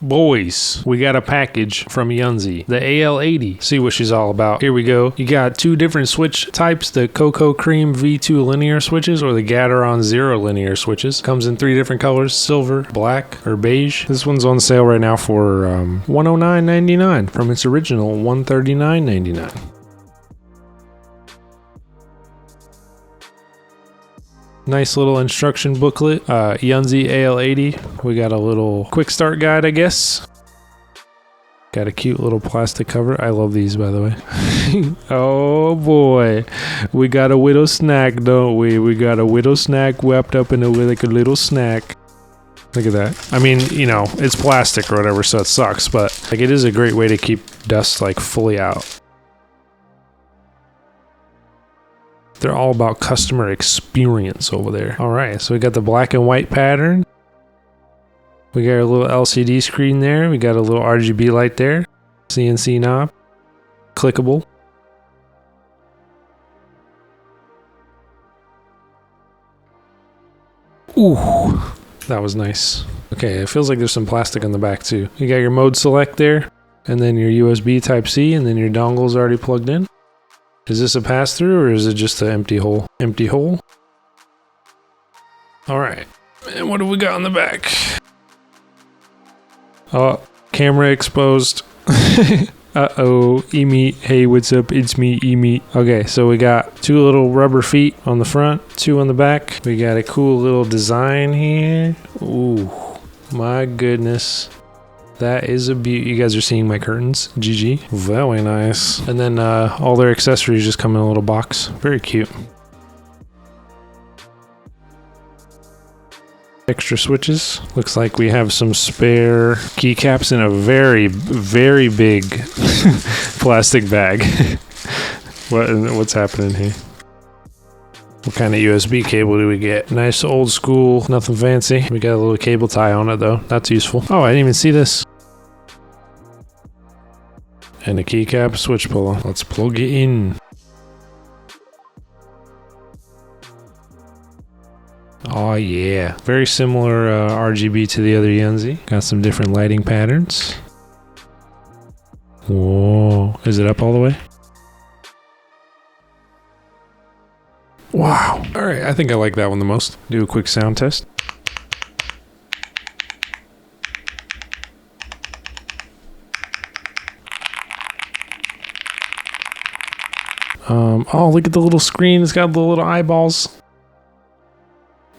Boys, we got a package from Yunzii, the AL80. See what she's all about. Here we go. You got two different switch types, the Cocoa Cream V2 linear switches or the Gateron Zero linear switches. Comes in 3 different colors, silver, black, or beige. This one's on sale right now for $109.99 from its original $139.99. Nice little instruction booklet, Yunzii AL80. We got a little quick start guide, I guess. Got a cute little plastic cover. I love these, by the way. Oh boy, we got a widow snack, don't we? We got a widow snack wrapped up in like a little snack. Look at that. I mean, you know, it's plastic or whatever, so it sucks, but like it is a great way to keep dust like fully out. They're all about customer experience over there. All right, so we got the black and white pattern. We got a little LCD screen there. We got a little RGB light there. CNC knob. Clickable. Ooh, that was nice. Okay, it feels like there's some plastic on the back too. You got your mode select there, and then your USB Type-C, and then your dongle's already plugged in. Is this a pass-through or is it just an empty hole? Empty hole? Alright. And what do we got on the back? Oh, camera exposed. Uh-oh, E-meat. Hey, what's up? It's me, E-meat. Okay, so we got 2 little rubber feet on the front, 2 on the back. We got a cool little design here. Ooh, my goodness. That is a beauty. You guys are seeing my curtains. GG. Very nice. And then all their accessories just come in a little box. Very cute. Extra switches. Looks like we have some spare keycaps in a very, very big plastic bag. What's happening here? What kind of USB cable do we get? Nice old school, nothing fancy. We got a little cable tie on it though. That's useful. Oh, I didn't even see this. And a keycap switch puller. Let's plug it in. Oh yeah. Very similar RGB to the other Yunzii. Got some different lighting patterns. Whoa. Is it up all the way? Wow. All right, I think I like that one the most. Do a quick sound test. Oh, look at the little screen. It's got the little eyeballs.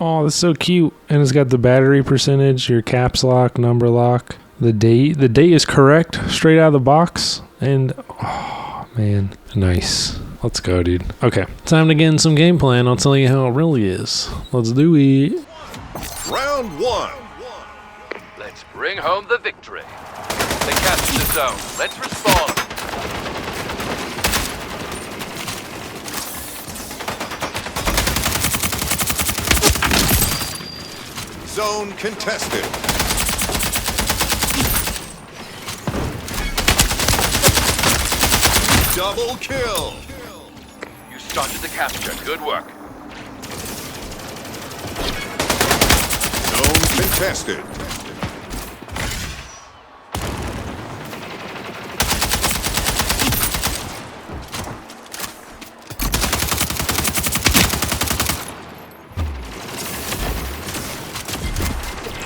Oh, that's so cute. And it's got the battery percentage, your caps lock, number lock, the date. The date is correct, straight out of the box. And, oh, man, nice. Let's go, dude. Okay, time to get in some gameplay and I'll tell you how it really is. Let's do it. Round 1. Let's bring home the victory. They captured the zone. Let's respond. Zone contested. Double kill. You started the capture. Good work. Zone contested.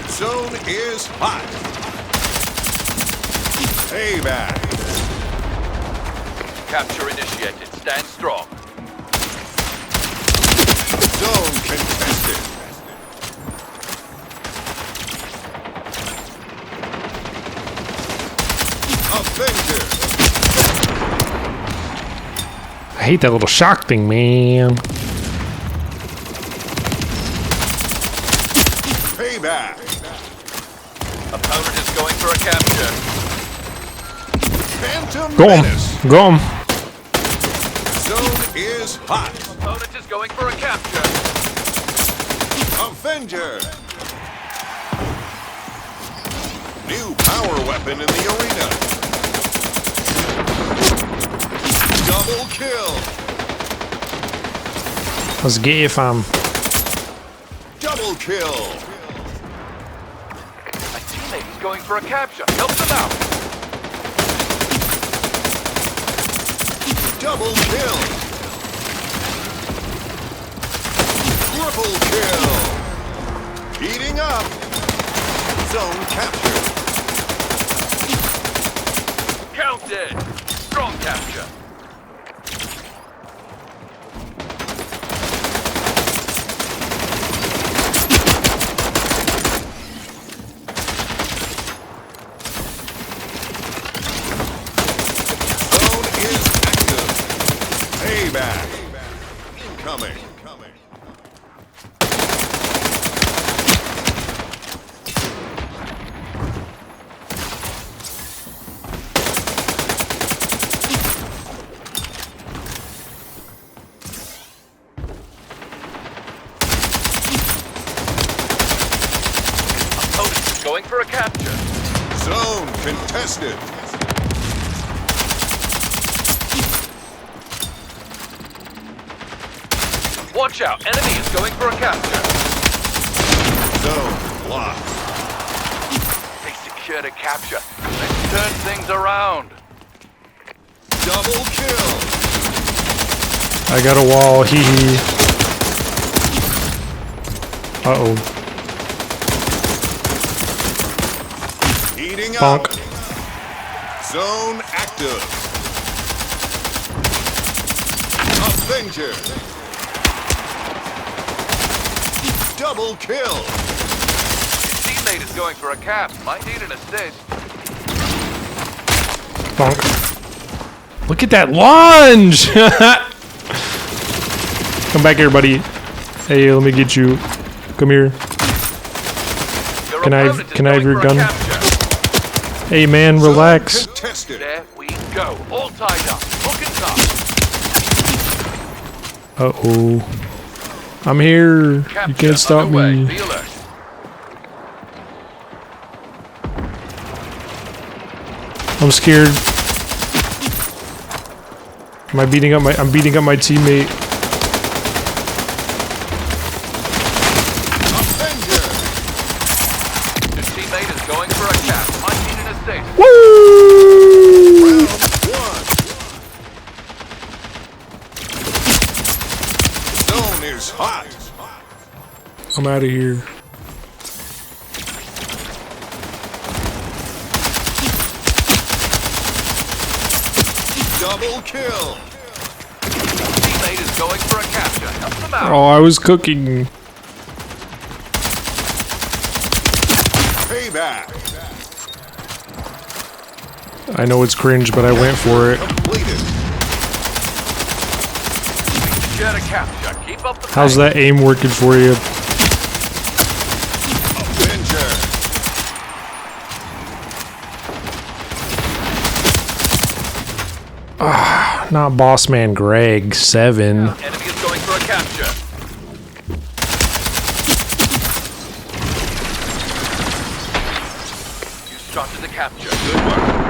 Zone is hot. Payback. Capture initiated. Stand strong. Zone contested. Avenger. I hate that little shock thing, man. Payback. Opponent is going for a capture. Phantom Go on. Menace. Go on. Zone is hot. Opponent is going for a capture. Avenger. New power weapon in the arena. Double kill. Let's get you, fam. Double kill. My teammates going for a capture. Help them out. Double kill. Triple kill. Heating up. Zone capture. Counted. Strong capture. Payback. Incoming. Opponent going for a capture. Zone contested. Watch out, enemy is going for a capture. Zone locked. They secured a capture. Let's turn things around. Double kill. I got a wall, hee hee. Uh-oh. Heating Bonk. up. Zone active. Avenger. Double kill. His teammate is going for a cap. Might need an assist. Bonk. Look at that lunge! Come back here, buddy. Hey, let me get you. Come here. Your Can I opponent is have going your for a gun? capture. Hey, man, relax. Contested. There we go. All tied up. Hook and top. Uh-oh. I'm here. You Capture can't stop underway. me. Be alert. I'm scared. I'm beating up my teammate. Avenger. His teammate is going for a cap. Might need an assist. Woo! Round 1. Zone is hot. I'm out of here. Double kill. Teammate is going for a capture. Help them out. Oh, I was cooking. Payback. I know it's cringe, but I went for it. Completed. Get a capture. Keep up the How's pace. that aim working for you? Avenger. Not Boss Man Greg, 7. Enemy is going for a capture. You started the capture. Good work.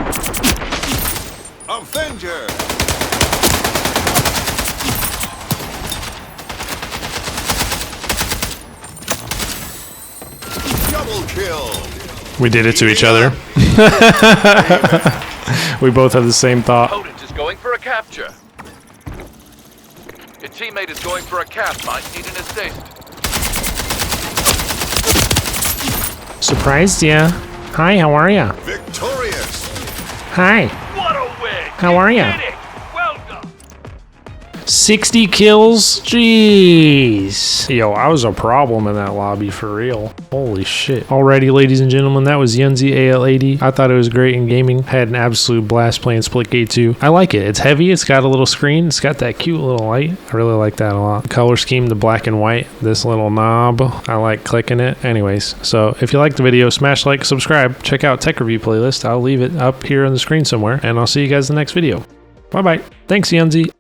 Avenger. Double kill. We did it to each other. We both have the same thought. Opponent is going for a capture. Your teammate is going for a cap. Might need an assist. Surprised ya. Hi, how are ya? Victorious. Hi, What a win! how are ya? Did it! Well done. 60 kills? Jeez. Yo, I was a problem in that lobby for real. Holy shit. Alrighty, ladies and gentlemen, that was Yunzii AL80. I thought it was great in gaming. Had an absolute blast playing Splitgate 2. I like it. It's heavy. It's got a little screen. It's got that cute little light. I really like that a lot. The color scheme, the black and white. This little knob. I like clicking it. Anyways, so if you liked the video, smash like, subscribe. Check out Tech Review playlist. I'll leave it up here on the screen somewhere. And I'll see you guys in the next video. Bye-bye. Thanks, Yunzii.